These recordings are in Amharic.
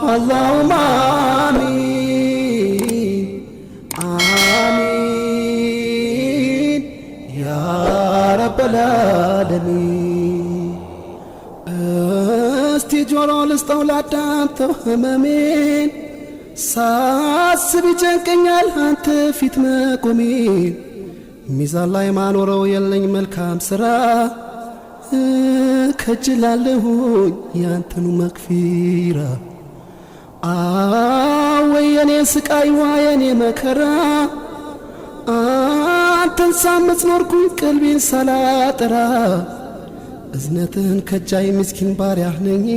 اللهم آمين آمين يا رب العالمين استجوار الاستولاد أنت هممين ሳስብ ይጨንቀኛል አንተ ፊት መቆሜን ሚዛን ላይ ማኖረው የለኝ መልካም ሥራ ከጅላለሁኝ ያንተኑ መክፊራ ወየኔ ስቃይ ወየኔ መከራ አንተን ሳመጽ ኖርኩኝ ቀልቤን ሳላጠራ እዝነትህን ከጃይ ምስኪን ባሪያህ ነኝ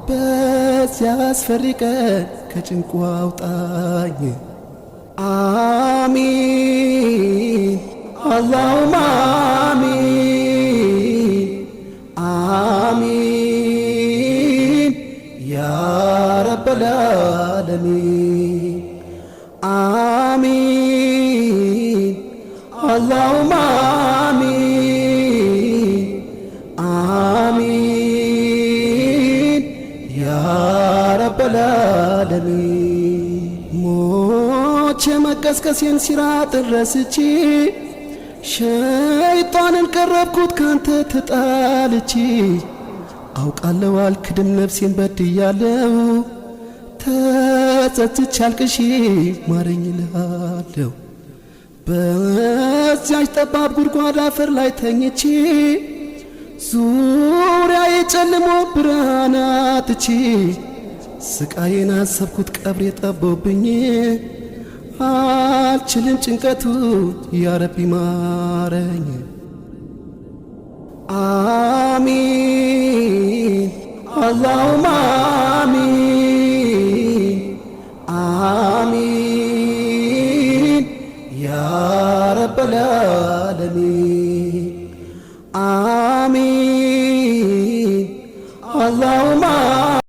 በዚያ አስፈሪ ቀን ከጭንቁ አውጣኝ آمين اللهم آمين آمين يا رب العالمين آمين اللهم آمين آمين يا رب العالمين መቀስቀሴን ሲራጥ ረስቼ ሸይጣንን ቀረብኩት ካንተ ተጣልቼ አውቃለሁ አልክድም ነፍሴን በድያለሁ ተጸጽቼ አልቅሼ ማረኝ እልሃለሁ በዚያች ጠባብ ጉድጓድ አፈር ላይ ተኝቼ ዙሪያዬ ጨልሞ ብርሃን አጥቼ ስቃዬን አሰብኩት ቀብሬ ጠቦብኝ አልችልም ጭንቀቱ ያ ረቢ ማረኝ آمين اللهم آمين آمين يا رب العالمين آمين اللهم